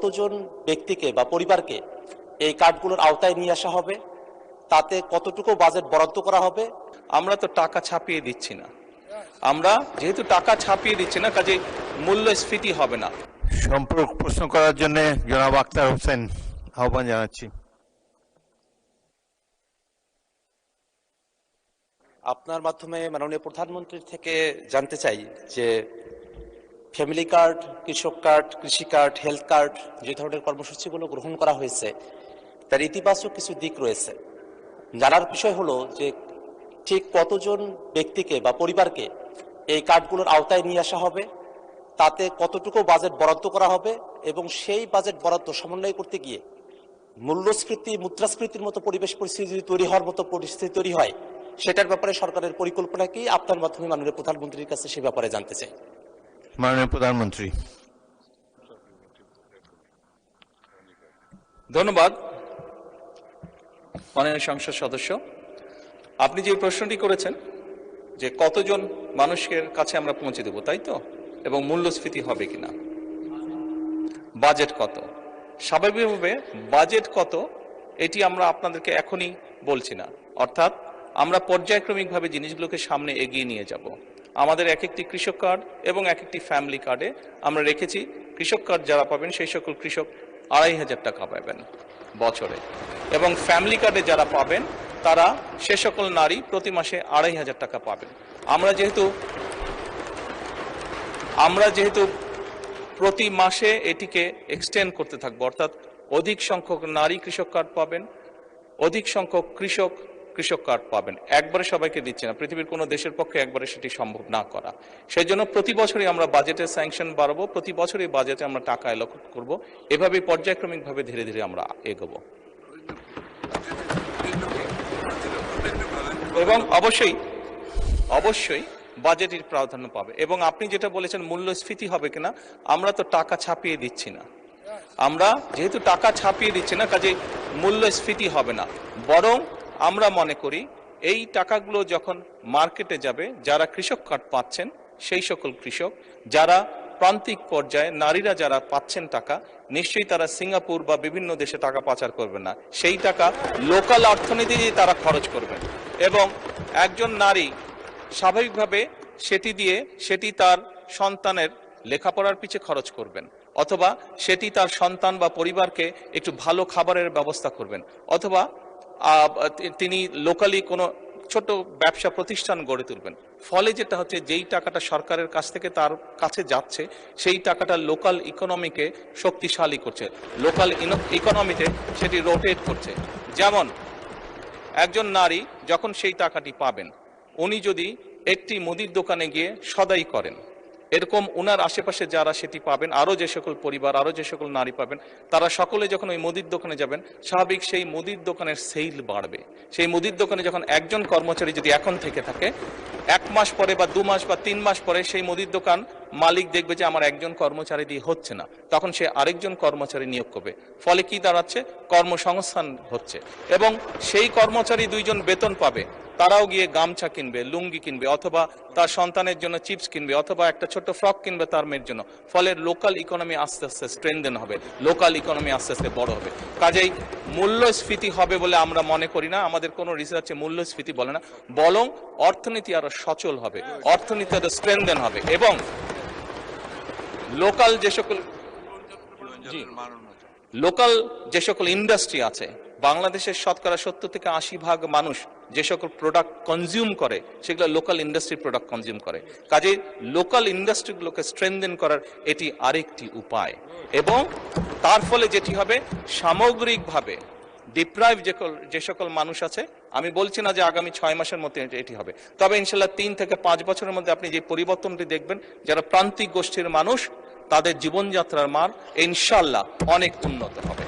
কতজন ব্যক্তিকে বা পরিবারকে এই কার্ডগুলোর আওতায় নিয়ে আসা হবে, তাতে কতটুকু বাজেট বরাদ্দ করা হবে? আমরা তো টাকা ছাপিয়ে দিচ্ছি না, আমরা যেহেতু টাকা ছাপিয়ে দিচ্ছি না, কাজে মূল্যস্ফীতি হবে না। সম্পর্ক প্রশ্ন করার জন্য জনাব আক্তার হোসেন আহ্বান জানাচ্ছি। আপনার মাধ্যমে মাননীয় প্রধানমন্ত্রীর থেকে জানতে চাই যে ফ্যামিলি কার্ড, কৃষক কার্ড, কৃষি কার্ড, হেলথ কার্ড যে ধরনের কর্মসূচিগুলো গ্রহণ করা হয়েছে তার ইতিবাচক কিছু দিক রয়েছে। জানার বিষয় হলো যে ঠিক কতজন ব্যক্তিকে বা পরিবারকে এই কার্ডগুলোর আওতায় নিয়ে আসা হবে, তাতে কতটুকু বাজেট বরাদ্দ করা হবে এবং সেই বাজেট বরাদ্দ সমন্বয় করতে গিয়ে মূল্যস্ফীতি, মুদ্রাস্ফীতির মতো পরিবেশ পরিস্থিতি তৈরি হওয়ার মতো পরিস্থিতি তৈরি হয়, সেটার ব্যাপারে সরকারের পরিকল্পনা কি? আপনার মাধ্যমে মাননীয় প্রধানমন্ত্রীর কাছে সে ব্যাপারে জানতে চাই। মাননীয় প্রধানমন্ত্রী। ধন্যবাদ মাননীয় সংসদ সদস্য। আপনি যে প্রশ্নটি করেছেন যে কতজন মানুষের কাছে আমরা পৌঁছে দেব, তাই তো, এবং মূল্যস্ফীতি হবে কিনা, বাজেট কত, স্বাভাবিকভাবে বাজেট কত এটি আমরা আপনাদেরকে এখনই বলছি না। অর্থাৎ আমরা পর্যায়ক্রমিকভাবে জিনিসগুলোকে সামনে এগিয়ে নিয়ে যাব। আমাদের এক একটি কৃষক কার্ড এবং এক একটি ফ্যামিলি কার্ডে আমরা রেখেছি কৃষক কার্ড যারা পাবেন সেই সকল কৃষক ২৫০০ টাকা পাবেন বছরে, এবং ফ্যামিলি কার্ডে যারা পাবেন তারা সে সকল নারী প্রতি মাসে ২৫০০ টাকা পাবেন। আমরা যেহেতু প্রতি মাসে এটিকে এক্সটেন্ড করতে থাকবো, অর্থাৎ অধিক সংখ্যক নারী কৃষক কার্ড পাবেন, অধিক সংখ্যক কৃষক কার্ড পাবেন। একবারে সবাইকে দিচ্ছে না, পৃথিবীর কোনো দেশের পক্ষে একবারে সেটি সম্ভব না করা। সেই জন্য প্রতি বছরই আমরা বাজেটের স্যাংশন বাড়াবো, প্রতি বছরই বাজেটে আমরা টাকা অ্যালোকেট করব, এভাবে পর্যায়ক্রমিকভাবে ধীরে ধীরে আমরা এগোবো। এবং অবশ্যই বাজেটের প্রাধান্য পাবে। এবং আপনি যেটা বলেছেন মূল্যস্ফীতি হবে কিনা, আমরা তো টাকা ছাপিয়ে দিচ্ছি না, আমরা যেহেতু টাকা ছাপিয়ে দিচ্ছি না, কাজে মূল্যস্ফীতি হবে না। বরং আমরা মনে করি এই টাকাগুলো যখন মার্কেটে যাবে, যারা কৃষক কার্ড পাচ্ছেন সেই সকল কৃষক, যারা প্রান্তিক পর্যায়ে নারীরা যারা পাচ্ছেন টাকা, নিশ্চয়ই তারা সিঙ্গাপুর বা বিভিন্ন দেশে টাকা পাচার করবেন না, সেই টাকা লোকাল অর্থনীতি দিয়ে তারা খরচ করবেন। এবং একজন নারী স্বাভাবিকভাবে সেটি তার সন্তানের লেখাপড়ার পিছে খরচ করবেন, অথবা সেটি তার সন্তান বা পরিবারকে একটু ভালো খাবারের ব্যবস্থা করবেন, অথবা তিনি লোকালি কোনো ছোট ব্যবসা প্রতিষ্ঠান গড়ে তুলবেন। ফলে যেটা হচ্ছে, যেই টাকাটা সরকারের কাছ থেকে তার কাছে যাচ্ছে সেই টাকাটা লোকাল ইকোনমিকে শক্তিশালী করছে, লোকাল ইকোনমিতে সেটি রোটেট করছে। যেমন একজন নারী যখন সেই টাকাটি পাবেন, উনি যদি একটি মুদির দোকানে গিয়ে সদাই করেন, এরকম উনার আশেপাশে যারা সেটি পাবেন, আরও যে সকল পরিবার, আরও যে সকল নারী পাবেন, তারা সকলে যখন ওই মুদির দোকানে যাবেন, স্বাভাবিক সেই মুদির দোকানের সেল বাড়বে। সেই মুদির দোকানে যখন একজন কর্মচারী যদি এখন থেকে থাকে, 1 মাস পরে বা 2 মাস বা 3 মাস পরে সেই মুদির দোকান মালিক দেখবে যে আমার একজন কর্মচারী দিয়ে হচ্ছে না, তখন সে আরেকজন কর্মচারী নিয়োগ করবে। ফলে কি দাঁড়াচ্ছে, কর্মসংস্থান হচ্ছে। এবং সেই কর্মচারী 2 জন বেতন পাবে, তারাও গিয়ে গামছা কিনবে, লুঙ্গি কিনবে, অথবা তার সন্তানের জন্য চিপস কিনবে, অথবা একটা ছোট্ট ফ্রক কিনবে তার মেয়ের জন্য। ফলে লোকাল ইকোনমি আস্তে আস্তে স্ট্রেনদেন হবে, লোকাল ইকোনমি আস্তে আস্তে বড় হবে। কাজেই মূল্যস্ফীতি হবে বলে আমরা মনে করি না, আমাদের কোনো রিসার্চে মূল্যস্ফীতি বলে না, বরং অর্থনীতি আরো সচল হবে, অর্থনীতি আরো স্ট্রেনদেন হবে। এবং লোকাল যে সকল ইন্ডাস্ট্রি আছে, বাংলাদেশের শতকরা 70 থেকে 80% মানুষ যে সকল প্রোডাক্ট কনজিউম করে সেগুলো লোকাল ইন্ডাস্ট্রি প্রোডাক্ট কনজিউম করে। কাজেই লোকাল ইন্ডাস্ট্রিগুলোকে স্ট্রেনদেন করার এটি আরেকটি উপায়। এবং তার ফলে যেটি হবে, সামগ্রিকভাবে ডিপ্রাইভ যে সকল মানুষ আছে, আমি বলছি না যে আগামী 6 মাসের মধ্যে এটি হবে, তবে ইনশাল্লাহ 3 থেকে 5 বছরের মধ্যে আপনি যে পরিবর্তনটি দেখবেন, যারা প্রান্তিক গোষ্ঠীর মানুষ, তাদের জীবনযাত্রার মান ইনশাল্লাহ অনেক উন্নত হবে।